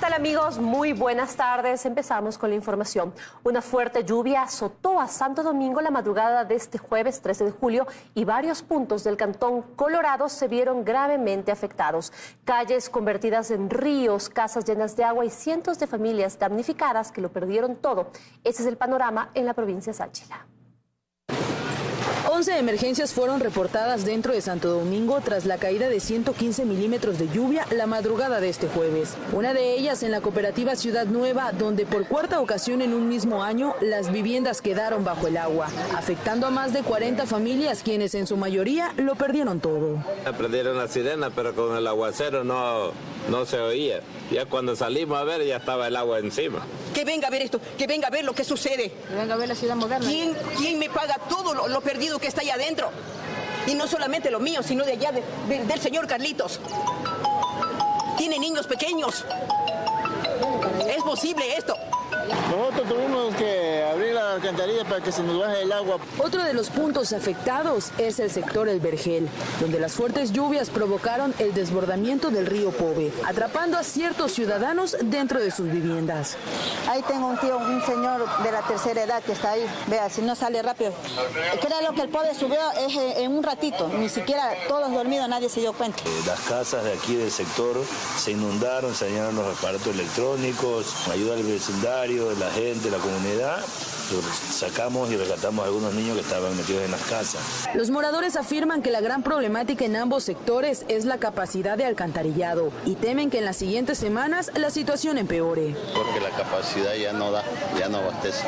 tal, amigos? Muy buenas tardes. Empezamos con la información. Una fuerte lluvia azotó a Santo Domingo la madrugada de este jueves 13 de julio y varios puntos del Cantón Colorado se vieron gravemente afectados. Calles convertidas en ríos, casas llenas de agua y cientos de familias damnificadas que lo perdieron todo. Ese es el panorama en la provincia de Sáchila. 11 emergencias fueron reportadas dentro de Santo Domingo tras la caída de 115 milímetros de lluvia la madrugada de este jueves. Una de ellas en la cooperativa Ciudad Nueva, donde por cuarta ocasión en un mismo año las viviendas quedaron bajo el agua, afectando a más de 40 familias, quienes en su mayoría lo perdieron todo. Prendieron la sirena, pero con el aguacero no se oía. Ya cuando salimos a ver ya estaba el agua encima. Que venga a ver esto, que venga a ver lo que sucede. Que venga a ver la ciudad moderna. ¿Quién me paga todo lo perdido que está allá adentro? Y no solamente lo mío, sino de allá del señor Carlitos. Tiene niños pequeños. ¿Es posible esto? Nosotros tuvimos que abrir la alcantarilla para que se nos baje el agua. Otro de los puntos afectados es el sector El Vergel, donde las fuertes lluvias provocaron el desbordamiento del río Pove, atrapando a ciertos ciudadanos dentro de sus viviendas. Ahí tengo un tío, un señor de la tercera edad que está ahí. Vea, si no sale rápido. Créalo que el Pove subió en un ratito, ni siquiera todos dormidos, nadie se dio cuenta. Las casas de aquí del sector se inundaron, se dañaron los aparatos electrónicos, ayuda al vecindario, la gente, la comunidad. Sacamos y rescatamos a algunos niños que estaban metidos en las casas. Los moradores afirman que la gran problemática en ambos sectores es la capacidad de alcantarillado y temen que en las siguientes semanas la situación empeore. Porque la capacidad ya no da, ya no abastece.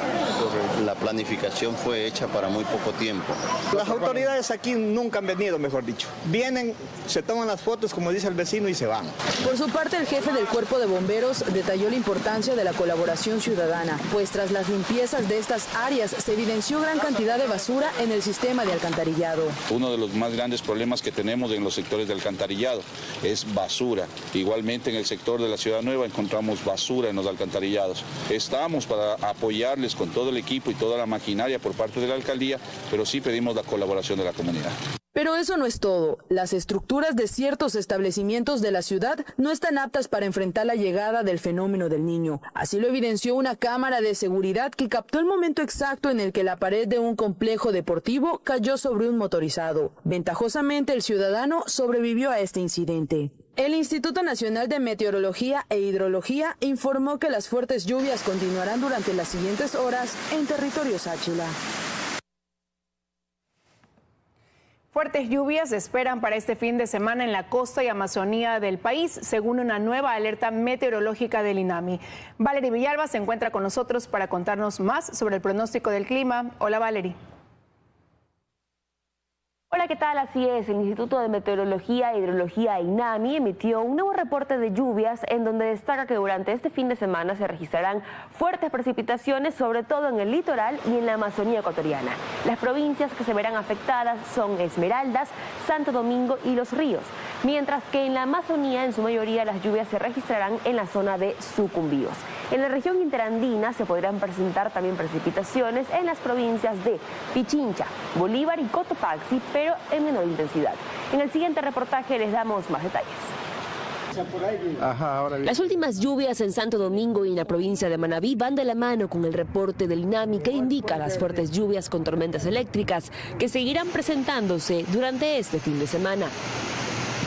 La planificación fue hecha para muy poco tiempo. Las autoridades aquí nunca han venido, mejor dicho. Vienen, se toman las fotos, como dice el vecino, y se van. Por su parte, el jefe del Cuerpo de Bomberos detalló la importancia de la colaboración ciudadana, pues tras las limpiezas de estas áreas se evidenció gran cantidad de basura en el sistema de alcantarillado. Uno de los más grandes problemas que tenemos en los sectores de alcantarillado es basura. Igualmente en el sector de la Ciudad Nueva encontramos basura en los alcantarillados. Estamos para apoyarles con todo el equipo y toda la maquinaria por parte de la alcaldía, pero sí pedimos la colaboración de la comunidad. Pero eso no es todo. Las estructuras de ciertos establecimientos de la ciudad no están aptas para enfrentar la llegada del fenómeno del Niño. Así lo evidenció una cámara de seguridad que captó el momento exacto en el que la pared de un complejo deportivo cayó sobre un motorizado. Ventajosamente, el ciudadano sobrevivió a este incidente. El Instituto Nacional de Meteorología e Hidrología informó que las fuertes lluvias continuarán durante las siguientes horas en territorio Sáchila. Fuertes lluvias se esperan para este fin de semana en la costa y Amazonía del país, según una nueva alerta meteorológica del INAMI. Valery Villalba se encuentra con nosotros para contarnos más sobre el pronóstico del clima. Hola, Valery. Hola, ¿qué tal? Así es, el Instituto de Meteorología e Hidrología INAMI emitió un nuevo reporte de lluvias en donde destaca que durante este fin de semana se registrarán fuertes precipitaciones, sobre todo en el litoral y en la Amazonía ecuatoriana. Las provincias que se verán afectadas son Esmeraldas, Santo Domingo y Los Ríos, mientras que en la Amazonía en su mayoría las lluvias se registrarán en la zona de Sucumbíos. En la región interandina se podrán presentar también precipitaciones en las provincias de Pichincha, Bolívar y Cotopaxi, pero en menor intensidad. En el siguiente reportaje les damos más detalles. Las últimas lluvias en Santo Domingo y en la provincia de Manabí van de la mano con el reporte del INAMI que indica las fuertes lluvias con tormentas eléctricas que seguirán presentándose durante este fin de semana.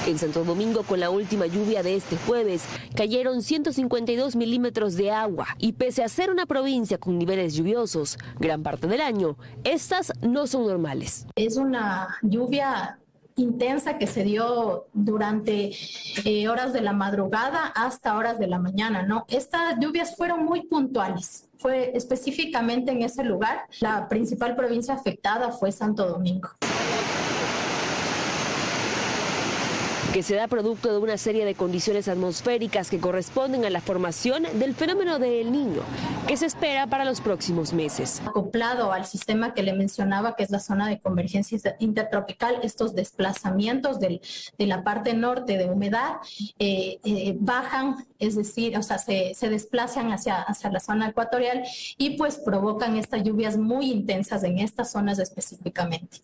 En Santo Domingo, con la última lluvia de este jueves, cayeron 152 milímetros de agua y pese a ser una provincia con niveles lluviosos gran parte del año, estas no son normales. Es una lluvia intensa que se dio durante horas de la madrugada hasta horas de la mañana, ¿no? Estas lluvias fueron muy puntuales. Fue específicamente en ese lugar. La principal provincia afectada fue Santo Domingo. Que se da producto de una serie de condiciones atmosféricas que corresponden a la formación del fenómeno de El Niño, que se espera para los próximos meses. Acoplado al sistema que le mencionaba, que es la zona de convergencia intertropical, estos desplazamientos de la parte norte de humedad bajan, es decir, o sea, se desplazan hacia la zona ecuatorial y pues provocan estas lluvias muy intensas en estas zonas específicamente.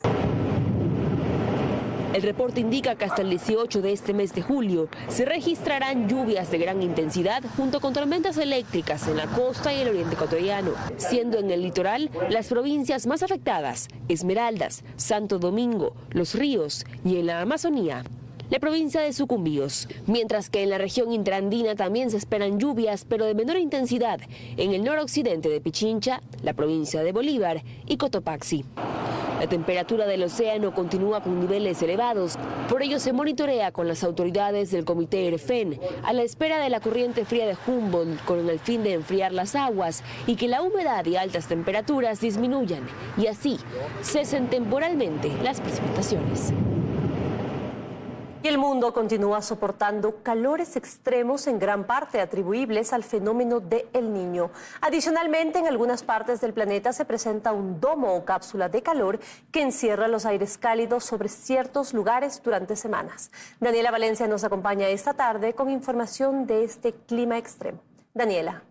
El reporte indica que hasta el 18 de este mes de julio se registrarán lluvias de gran intensidad junto con tormentas eléctricas en la costa y el oriente ecuatoriano, siendo en el litoral las provincias más afectadas: Esmeraldas, Santo Domingo, Los Ríos, y en la Amazonía la provincia de Sucumbíos, mientras que en la región intraandina también se esperan lluvias, pero de menor intensidad, en el noroccidente de Pichincha, la provincia de Bolívar y Cotopaxi. La temperatura del océano continúa con niveles elevados, por ello se monitorea con las autoridades del Comité ERFEN a la espera de la corriente fría de Humboldt con el fin de enfriar las aguas y que la humedad y altas temperaturas disminuyan y así cesen temporalmente las precipitaciones. Y el mundo continúa soportando calores extremos en gran parte atribuibles al fenómeno de El Niño. Adicionalmente, en algunas partes del planeta se presenta un domo o cápsula de calor que encierra los aires cálidos sobre ciertos lugares durante semanas. Daniela Valencia nos acompaña esta tarde con información de este clima extremo. Daniela.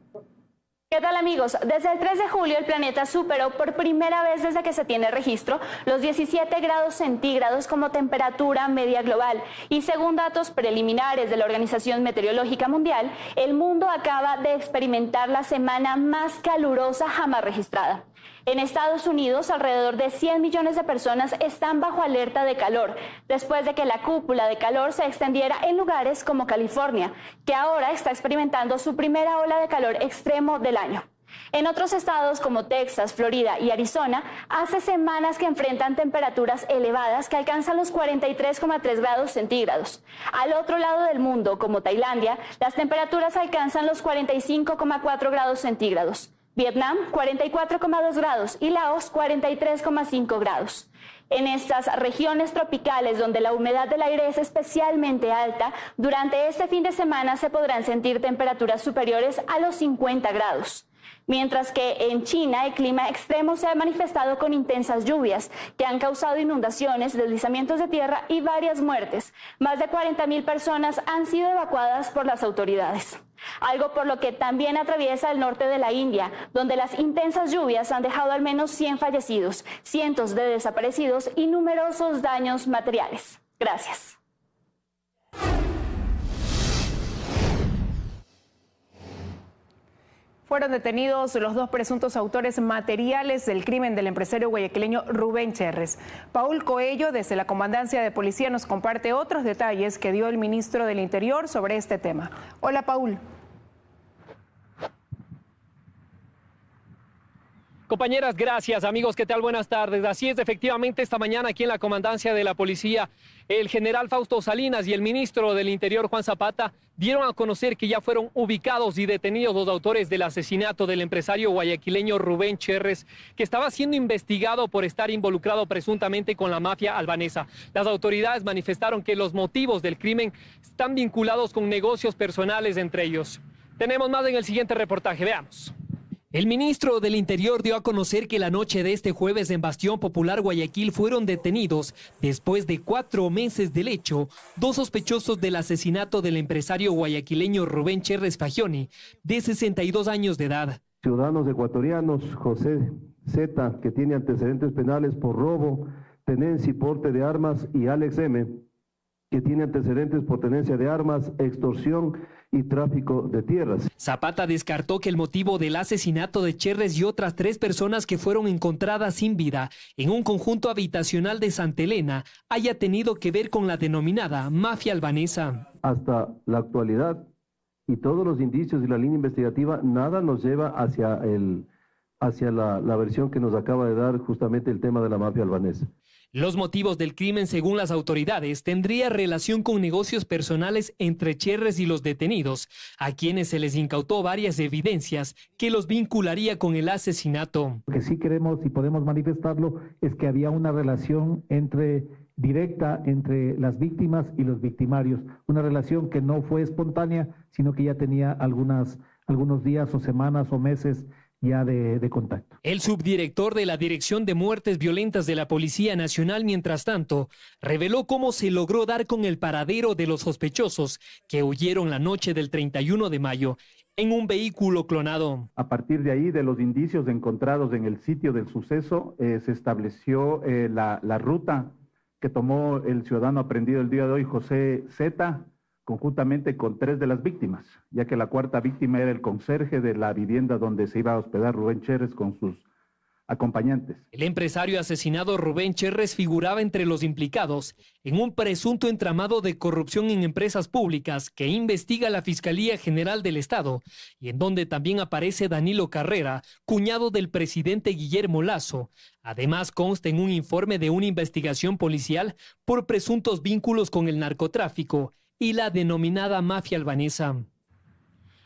¿Qué tal, amigos? Desde el 3 de julio el planeta superó por primera vez desde que se tiene registro los 17 grados centígrados como temperatura media global. Y según datos preliminares de la Organización Meteorológica Mundial, el mundo acaba de experimentar la semana más calurosa jamás registrada. En Estados Unidos, alrededor de 100 millones de personas están bajo alerta de calor, después de que la cúpula de calor se extendiera en lugares como California, que ahora está experimentando su primera ola de calor extremo del año. En otros estados como Texas, Florida y Arizona, hace semanas que enfrentan temperaturas elevadas que alcanzan los 43,3 grados centígrados. Al otro lado del mundo, como Tailandia, las temperaturas alcanzan los 45,4 grados centígrados. Vietnam, 44,2 grados y Laos, 43,5 grados. En estas regiones tropicales donde la humedad del aire es especialmente alta, durante este fin de semana se podrán sentir temperaturas superiores a los 50 grados. Mientras que en China el clima extremo se ha manifestado con intensas lluvias que han causado inundaciones, deslizamientos de tierra y varias muertes. Más de 40.000 personas han sido evacuadas por las autoridades. Algo por lo que también atraviesa el norte de la India, donde las intensas lluvias han dejado al menos 100 fallecidos, cientos de desaparecidos y numerosos daños materiales. Gracias. Fueron detenidos los dos presuntos autores materiales del crimen del empresario guayaquileño Rubén Cherres. Paul Coello, desde la Comandancia de Policía, nos comparte otros detalles que dio el ministro del Interior sobre este tema. Hola, Paul. Compañeras, gracias. Amigos, ¿qué tal? Buenas tardes. Así es, efectivamente, esta mañana aquí en la Comandancia de la Policía, el general Fausto Salinas y el ministro del Interior, Juan Zapata, dieron a conocer que ya fueron ubicados y detenidos los autores del asesinato del empresario guayaquileño Rubén Cherres, que estaba siendo investigado por estar involucrado presuntamente con la mafia albanesa. Las autoridades manifestaron que los motivos del crimen están vinculados con negocios personales entre ellos. Tenemos más en el siguiente reportaje, veamos. El ministro del Interior dio a conocer que la noche de este jueves en Bastión Popular, Guayaquil, fueron detenidos, después de 4 meses del hecho, 2 sospechosos del asesinato del empresario guayaquileño Rubén Cherres Fagioni, de 62 años de edad. Ciudadanos ecuatorianos, José Z, que tiene antecedentes penales por robo, tenencia y porte de armas, y Alex M, que tiene antecedentes por tenencia de armas, extorsión y tráfico de tierras. Zapata descartó que el motivo del asesinato de Cherres y otras 3 personas que fueron encontradas sin vida en un conjunto habitacional de Santa Elena haya tenido que ver con la denominada mafia albanesa. Hasta la actualidad y todos los indicios y la línea investigativa, nada nos lleva hacia la versión que nos acaba de dar justamente el tema de la mafia albanesa. Los motivos del crimen, según las autoridades, tendría relación con negocios personales entre Cherres y los detenidos, a quienes se les incautó varias evidencias que los vincularía con el asesinato. Lo que sí queremos y podemos manifestarlo es que había una relación directa entre las víctimas y los victimarios, una relación que no fue espontánea, sino que ya tenía algunos días o semanas o meses ya de contacto. El subdirector de la Dirección de Muertes Violentas de la Policía Nacional, mientras tanto, reveló cómo se logró dar con el paradero de los sospechosos que huyeron la noche del 31 de mayo en un vehículo clonado. A partir de ahí, de los indicios encontrados en el sitio del suceso, se estableció la ruta que tomó el ciudadano aprendido el día de hoy, José Z, conjuntamente con 3 de las víctimas, ya que la 4ª víctima era el conserje de la vivienda donde se iba a hospedar Rubén Cherres con sus acompañantes. El empresario asesinado Rubén Cherres figuraba entre los implicados en un presunto entramado de corrupción en empresas públicas que investiga la Fiscalía General del Estado y en donde también aparece Danilo Carrera, cuñado del presidente Guillermo Lasso. Además, consta en un informe de una investigación policial por presuntos vínculos con el narcotráfico y la denominada mafia albanesa.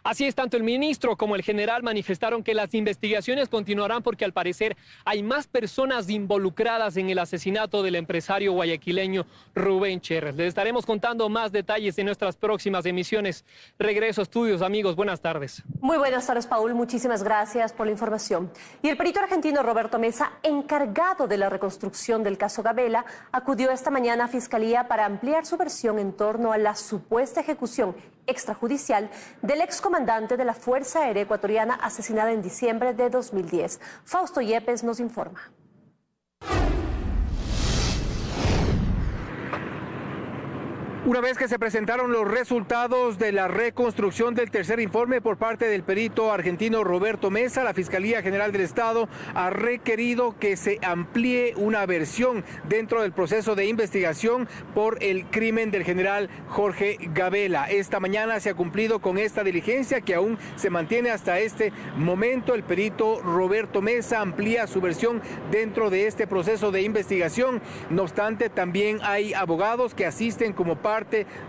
Así es, tanto el ministro como el general manifestaron que las investigaciones continuarán porque al parecer hay más personas involucradas en el asesinato del empresario guayaquileño Rubén Cherres. Les estaremos contando más detalles en nuestras próximas emisiones. Regreso a estudios, amigos. Buenas tardes. Muy buenas tardes, Paul. Muchísimas gracias por la información. Y el perito argentino Roberto Mesa, encargado de la reconstrucción del caso Gabela, acudió esta mañana a Fiscalía para ampliar su versión en torno a la supuesta ejecución extrajudicial del excomandante de la Fuerza Aérea Ecuatoriana asesinada en diciembre de 2010. Fausto Yepes nos informa. Una vez que se presentaron los resultados de la reconstrucción del tercer informe por parte del perito argentino Roberto Mesa, la Fiscalía General del Estado ha requerido que se amplíe una versión dentro del proceso de investigación por el crimen del general Jorge Gabela. Esta mañana se ha cumplido con esta diligencia que aún se mantiene hasta este momento. El perito Roberto Mesa amplía su versión dentro de este proceso de investigación. No obstante, también hay abogados que asisten como parte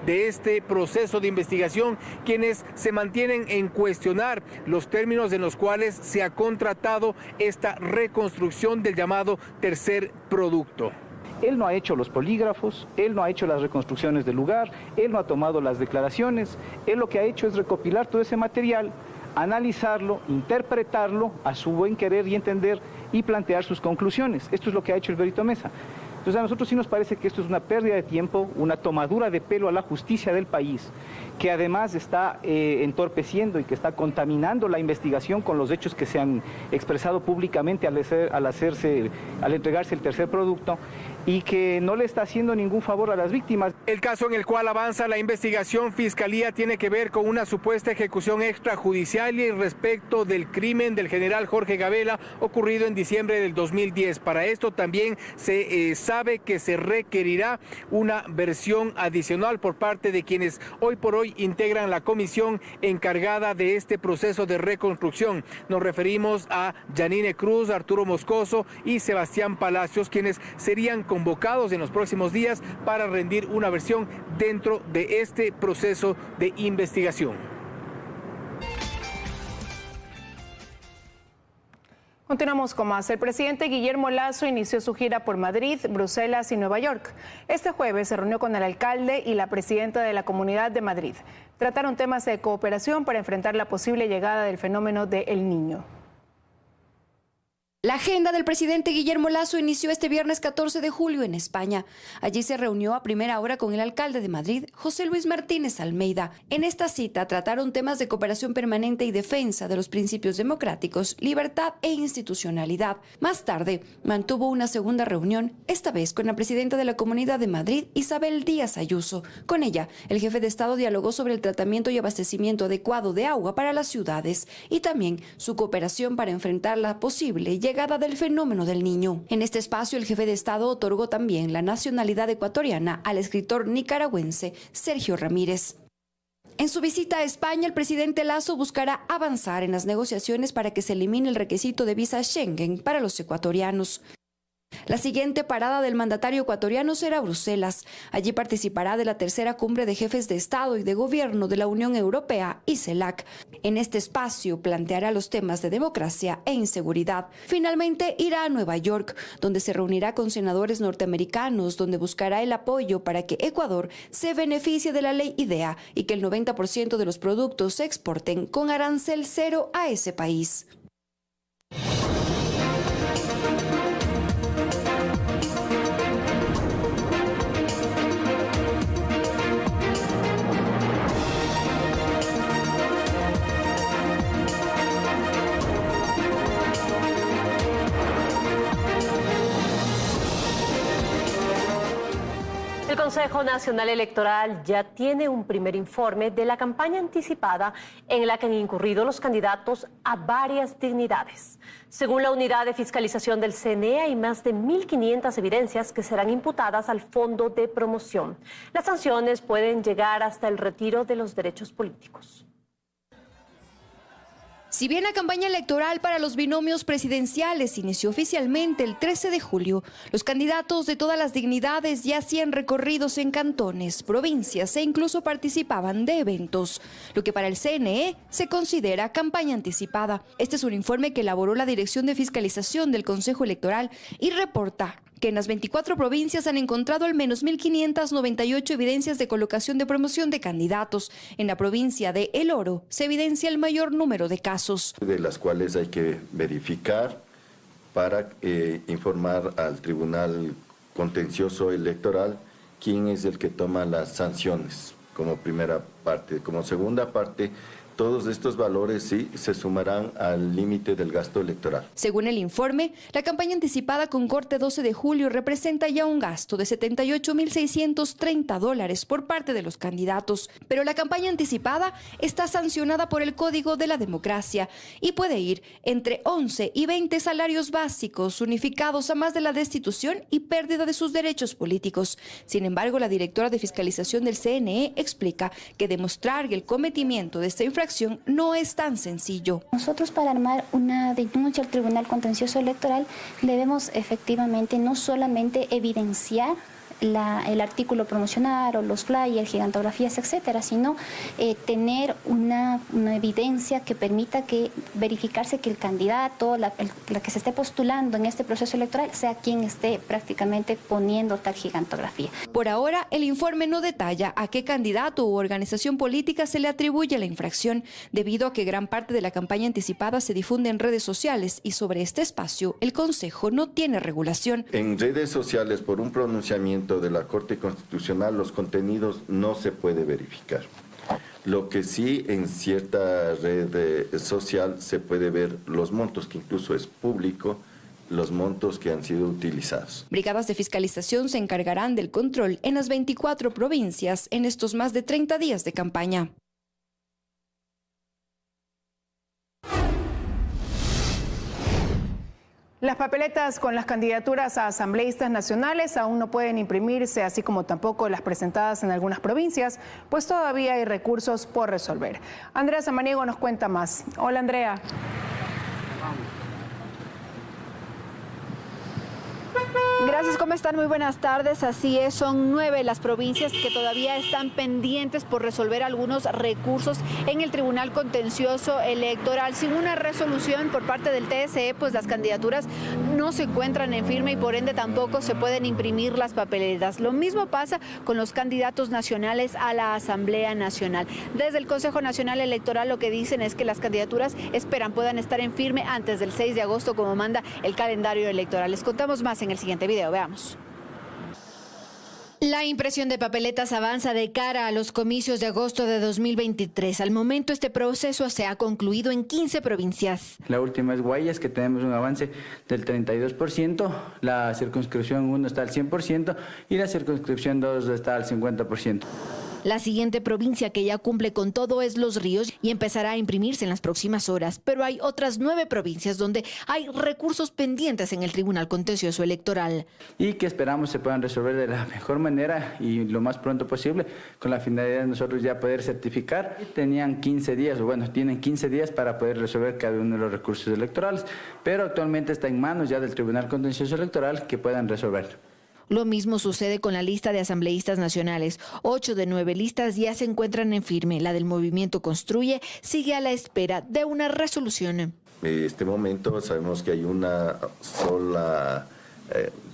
de este proceso de investigación, quienes se mantienen en cuestionar los términos en los cuales se ha contratado esta reconstrucción del llamado tercer producto. Él no ha hecho los polígrafos, él no ha hecho las reconstrucciones del lugar, él no ha tomado las declaraciones, él lo que ha hecho es recopilar todo ese material, analizarlo, interpretarlo a su buen querer y entender y plantear sus conclusiones. Esto es lo que ha hecho el perito Mesa. Entonces a nosotros sí nos parece que esto es una pérdida de tiempo, una tomadura de pelo a la justicia del país, que además está entorpeciendo y que está contaminando la investigación con los hechos que se han expresado públicamente al entregarse el tercer producto, y que no le está haciendo ningún favor a las víctimas. El caso en el cual avanza la investigación Fiscalía tiene que ver con una supuesta ejecución extrajudicial y respecto del crimen del general Jorge Gabela ocurrido en diciembre del 2010. Para esto también se sabe que se requerirá una versión adicional por parte de quienes hoy por hoy integran la comisión encargada de este proceso de reconstrucción. Nos referimos a Yanine Cruz, Arturo Moscoso y Sebastián Palacios, quienes serían convocados en los próximos días para rendir una versión dentro de este proceso de investigación. Continuamos con más. El presidente Guillermo Lasso inició su gira por Madrid, Bruselas y Nueva York. Este jueves se reunió con el alcalde y la presidenta de la Comunidad de Madrid. Trataron temas de cooperación para enfrentar la posible llegada del fenómeno de El Niño. La agenda del presidente Guillermo Lasso inició este viernes 14 de julio en España. Allí se reunió a primera hora con el alcalde de Madrid, José Luis Martínez Almeida. En esta cita trataron temas de cooperación permanente y defensa de los principios democráticos, libertad e institucionalidad. Más tarde, mantuvo una segunda reunión, esta vez con la presidenta de la Comunidad de Madrid, Isabel Díaz Ayuso. Con ella, el jefe de Estado dialogó sobre el tratamiento y abastecimiento adecuado de agua para las ciudades y también su cooperación para enfrentar la posible llegada del fenómeno del Niño. En este espacio, el jefe de Estado otorgó también la nacionalidad ecuatoriana al escritor nicaragüense Sergio Ramírez. En su visita a España, el presidente Lasso buscará avanzar en las negociaciones para que se elimine el requisito de visa Schengen para los ecuatorianos. La siguiente parada del mandatario ecuatoriano será Bruselas. Allí participará de la tercera cumbre de jefes de Estado y de Gobierno de la Unión Europea y CELAC. En este espacio planteará los temas de democracia e inseguridad. Finalmente irá a Nueva York, donde se reunirá con senadores norteamericanos, donde buscará el apoyo para que Ecuador se beneficie de la ley IDEA y que el 90% de los productos se exporten con arancel cero a ese país. Consejo Nacional Electoral ya tiene un primer informe de la campaña anticipada en la que han incurrido los candidatos a varias dignidades. Según la Unidad de Fiscalización del CNE, hay más de 1.500 evidencias que serán imputadas al Fondo de Promoción. Las sanciones pueden llegar hasta el retiro de los derechos políticos. Si bien la campaña electoral para los binomios presidenciales inició oficialmente el 13 de julio, los candidatos de todas las dignidades ya hacían recorridos en cantones, provincias e incluso participaban de eventos, lo que para el CNE se considera campaña anticipada. Este es un informe que elaboró la Dirección de Fiscalización del Consejo Electoral y reporta que en las 24 provincias han encontrado al menos 1.598 evidencias de colocación de promoción de candidatos. En la provincia de El Oro se evidencia el mayor número de casos, de las cuales hay que verificar para informar al Tribunal Contencioso Electoral quién es el que toma las sanciones como primera parte. Como segunda parte, todos estos valores sí se sumarán al límite del gasto electoral. Según el informe, la campaña anticipada con corte 12 de julio representa ya un gasto de $78.630 por parte de los candidatos. Pero la campaña anticipada está sancionada por el Código de la Democracia y puede ir entre 11 y 20 salarios básicos unificados a más de la destitución y pérdida de sus derechos políticos. Sin embargo, la directora de Fiscalización del CNE explica que demostrar el cometimiento de esta infracción no es tan sencillo. Nosotros, para armar una denuncia al Tribunal Contencioso Electoral, debemos efectivamente no solamente evidenciar el artículo promocional o los flyers, gigantografías, etcétera, sino tener una evidencia que permita verificarse que el candidato, la que se esté postulando en este proceso electoral, sea quien esté prácticamente poniendo tal gigantografía. Por ahora, el informe no detalla a qué candidato u organización política se le atribuye la infracción, debido a que gran parte de la campaña anticipada se difunde en redes sociales y sobre este espacio el Consejo no tiene regulación. En redes sociales, por un pronunciamiento de la Corte Constitucional, los contenidos no se puede verificar. Lo que sí, en cierta red social se puede ver los montos, que incluso es público, los montos que han sido utilizados. Brigadas de fiscalización se encargarán del control en las 24 provincias en estos más de 30 días de campaña. Las papeletas con las candidaturas a asambleístas nacionales aún no pueden imprimirse, así como tampoco las presentadas en algunas provincias, pues todavía hay recursos por resolver. Andrea Samaniego nos cuenta más. Hola, Andrea. Gracias, ¿cómo están? Muy buenas tardes. Así es, son 9 las provincias que todavía están pendientes por resolver algunos recursos en el Tribunal Contencioso Electoral. Sin una resolución por parte del TSE, pues las candidaturas no se encuentran en firme y por ende tampoco se pueden imprimir las papeletas. Lo mismo pasa con los candidatos nacionales a la Asamblea Nacional. Desde el Consejo Nacional Electoral lo que dicen es que las candidaturas puedan estar en firme antes del 6 de agosto como manda el calendario electoral. Les contamos más en el siguiente video, veamos. La impresión de papeletas avanza de cara a los comicios de agosto de 2023. Al momento, este proceso se ha concluido en 15 provincias. La última es Guayas, que tenemos un avance del 32%, la circunscripción 1 está al 100% y la circunscripción 2 está al 50%. La siguiente provincia que ya cumple con todo es Los Ríos y empezará a imprimirse en las próximas horas. Pero hay otras 9 provincias donde hay recursos pendientes en el Tribunal Contencioso Electoral. Y que esperamos se puedan resolver de la mejor manera y lo más pronto posible, con la finalidad de nosotros ya poder certificar. Tenían 15 días, o bueno, tienen 15 días para poder resolver cada uno de los recursos electorales, pero actualmente está en manos ya del Tribunal Contencioso Electoral que puedan resolverlo. Lo mismo sucede con la lista de asambleístas nacionales. 8 de 9 listas ya se encuentran en firme. La del Movimiento Construye sigue a la espera de una resolución. En este momento sabemos que hay una sola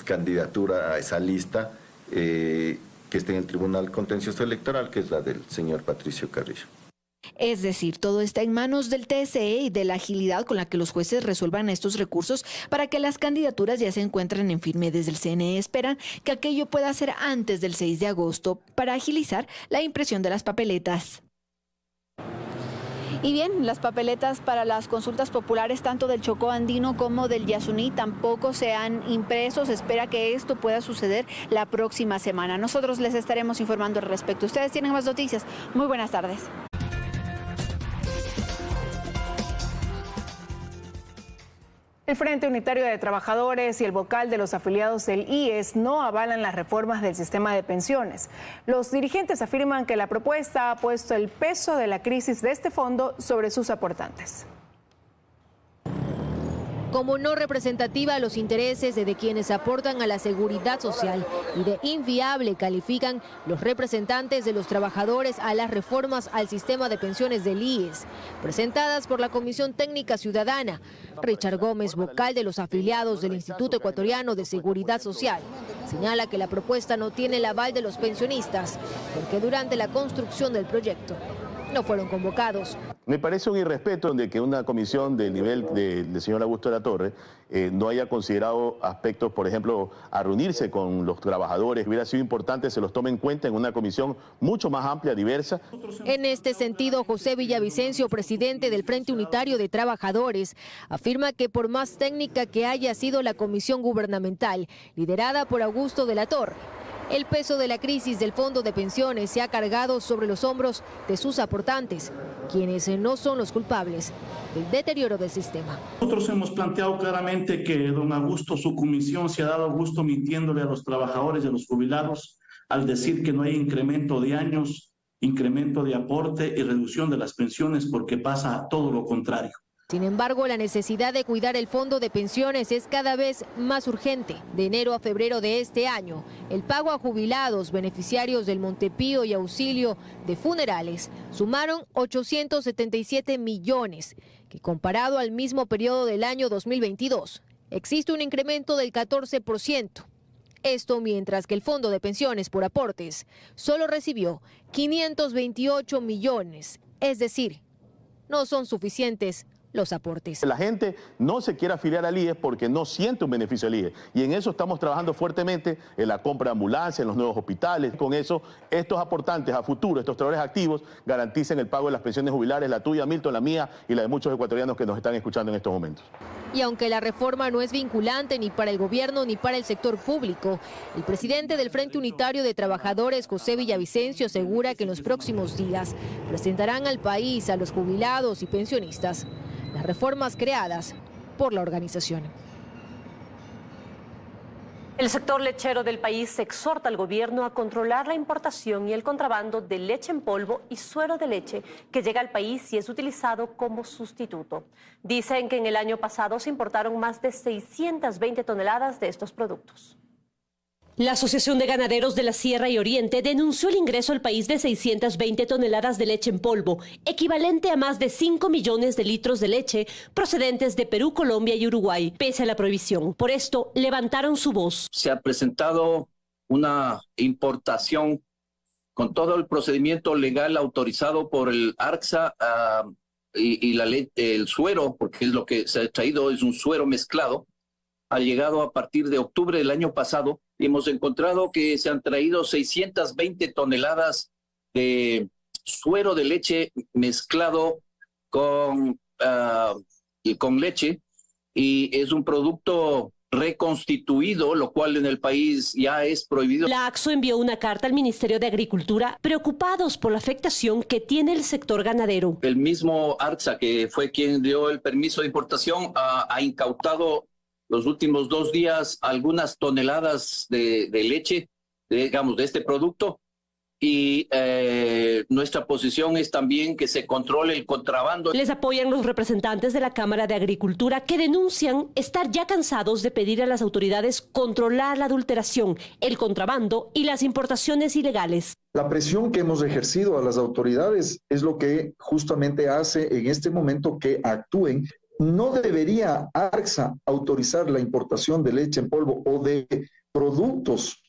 candidatura a esa lista que está en el Tribunal Contencioso Electoral, que es la del señor Patricio Carrillo. Es decir, todo está en manos del TSE y de la agilidad con la que los jueces resuelvan estos recursos para que las candidaturas ya se encuentren en firme. Desde el CNE esperan que aquello pueda ser antes del 6 de agosto para agilizar la impresión de las papeletas. Y bien, las papeletas para las consultas populares tanto del Chocó andino como del Yasuní tampoco se han impreso. Se espera que esto pueda suceder la próxima semana. Nosotros les estaremos informando al respecto. Ustedes tienen más noticias. Muy buenas tardes. El Frente Unitario de Trabajadores y el vocal de los afiliados del IES no avalan las reformas del sistema de pensiones. Los dirigentes afirman que la propuesta ha puesto el peso de la crisis de este fondo sobre sus aportantes. Como no representativa a los intereses de quienes aportan a la seguridad social y de inviable califican los representantes de los trabajadores a las reformas al sistema de pensiones del IES, presentadas por la Comisión Técnica Ciudadana. Richard Gómez, vocal de los afiliados del Instituto Ecuatoriano de Seguridad Social, señala que la propuesta no tiene el aval de los pensionistas, porque durante la construcción del proyecto no fueron convocados. Me parece un irrespeto de que una comisión del nivel del señor Augusto de la Torre no haya considerado aspectos, por ejemplo, a reunirse con los trabajadores. Hubiera sido importante se los tome en cuenta en una comisión mucho más amplia, diversa. En este sentido, José Villavicencio, presidente del Frente Unitario de Trabajadores, afirma que por más técnica que haya sido la comisión gubernamental, liderada por Augusto de la Torre, el peso de la crisis del fondo de pensiones se ha cargado sobre los hombros de sus aportantes, quienes no son los culpables del deterioro del sistema. Nosotros hemos planteado claramente que don Augusto, su comisión, se ha dado gusto mintiéndole a los trabajadores y a los jubilados al decir que no hay incremento de años, incremento de aporte y reducción de las pensiones, porque pasa todo lo contrario. Sin embargo, la necesidad de cuidar el fondo de pensiones es cada vez más urgente. De enero a febrero de este año, el pago a jubilados, beneficiarios del Montepío y auxilio de funerales sumaron 877 millones, que comparado al mismo periodo del año 2022, existe un incremento del 14%. Esto mientras que el fondo de pensiones por aportes solo recibió 528 millones, es decir, no son suficientes los aportes. La gente no se quiere afiliar al IES porque no siente un beneficio del IES, y en eso estamos trabajando fuertemente en la compra de ambulancias, en los nuevos hospitales. Con eso, estos aportantes a futuro, estos trabajadores activos, garanticen el pago de las pensiones jubilares, la tuya, Milton, la mía y la de muchos ecuatorianos que nos están escuchando en estos momentos. Y aunque la reforma no es vinculante ni para el gobierno ni para el sector público, el presidente del Frente Unitario de Trabajadores, José Villavicencio, asegura que en los próximos días presentarán al país, a los jubilados y pensionistas, las reformas creadas por la organización. El sector lechero del país exhorta al gobierno a controlar la importación y el contrabando de leche en polvo y suero de leche que llega al país y es utilizado como sustituto. Dicen que en el año pasado se importaron más de 620 toneladas de estos productos. La Asociación de Ganaderos de la Sierra y Oriente denunció el ingreso al país de 620 toneladas de leche en polvo, equivalente a más de 5 millones de litros de leche procedentes de Perú, Colombia y Uruguay, pese a la prohibición. Por esto, levantaron su voz. Se ha presentado una importación con todo el procedimiento legal autorizado por el ARCSA y el suero, porque es lo que se ha traído, es un suero mezclado. Ha llegado a partir de octubre del año pasado. Hemos encontrado que se han traído 620 toneladas de suero de leche mezclado con leche, y es un producto reconstituido, lo cual en el país ya es prohibido. La AXO envió una carta al Ministerio de Agricultura preocupados por la afectación que tiene el sector ganadero. El mismo ARCSA, que fue quien dio el permiso de importación, ha incautado los últimos 2 días algunas toneladas de leche, digamos, de este producto, y nuestra posición es también que se controle el contrabando. Les apoyan los representantes de la Cámara de Agricultura, que denuncian estar ya cansados de pedir a las autoridades controlar la adulteración, el contrabando y las importaciones ilegales. La presión que hemos ejercido a las autoridades es lo que justamente hace en este momento que actúen. No debería ARCSA autorizar la importación de leche en polvo o de productos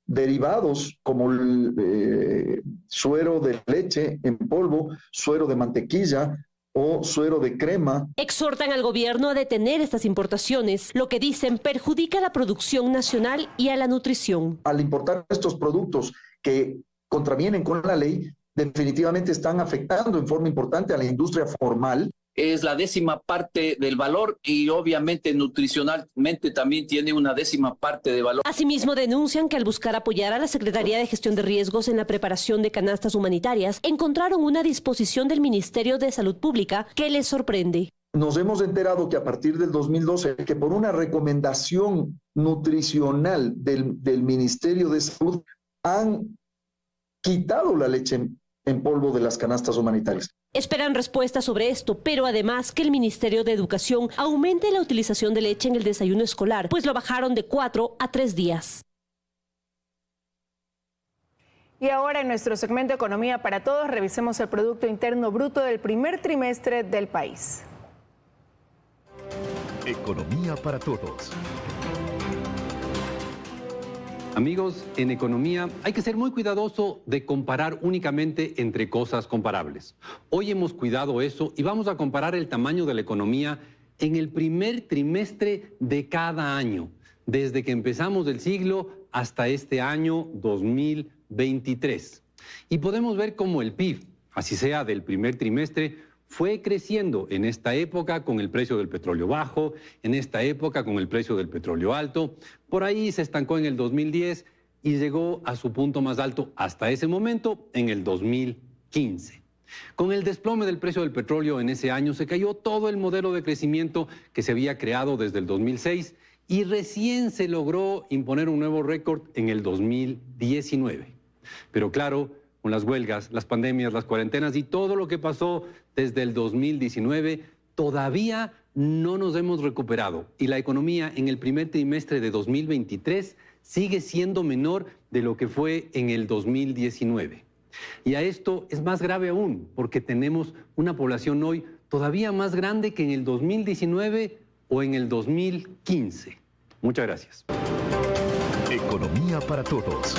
derivados como el suero de leche en polvo, suero de mantequilla o suero de crema. Exhortan al gobierno a detener estas importaciones, lo que dicen perjudica a la producción nacional y a la nutrición. Al importar estos productos que contravienen con la ley, definitivamente están afectando en forma importante a la industria formal. Es la 10ª parte del valor y obviamente nutricionalmente también tiene una 10ª parte de valor. Asimismo denuncian que al buscar apoyar a la Secretaría de Gestión de Riesgos en la preparación de canastas humanitarias, encontraron una disposición del Ministerio de Salud Pública que les sorprende. Nos hemos enterado que a partir del 2012, que por una recomendación nutricional del Ministerio de Salud, han quitado la leche en polvo de las canastas humanitarias. Esperan respuestas sobre esto, pero además que el Ministerio de Educación aumente la utilización de leche en el desayuno escolar, pues lo bajaron de 4 a 3 días. Y ahora en nuestro segmento Economía para Todos, revisemos el Producto Interno Bruto del primer trimestre del país. Economía para Todos. Amigos, en economía hay que ser muy cuidadoso de comparar únicamente entre cosas comparables. Hoy hemos cuidado eso y vamos a comparar el tamaño de la economía en el primer trimestre de cada año, desde que empezamos el siglo hasta este año 2023. Y podemos ver cómo el PIB, así sea del primer trimestre, fue creciendo en esta época con el precio del petróleo bajo, en esta época con el precio del petróleo alto. Por ahí se estancó en el 2010 y llegó a su punto más alto hasta ese momento en el 2015. Con el desplome del precio del petróleo en ese año se cayó todo el modelo de crecimiento que se había creado desde el 2006 y recién se logró imponer un nuevo récord en el 2019. Pero claro, con las huelgas, las pandemias, las cuarentenas y todo lo que pasó desde el 2019, todavía no nos hemos recuperado y la economía en el primer trimestre de 2023 sigue siendo menor de lo que fue en el 2019. Y a esto es más grave aún, porque tenemos una población hoy todavía más grande que en el 2019 o en el 2015. Muchas gracias. Economía para Todos.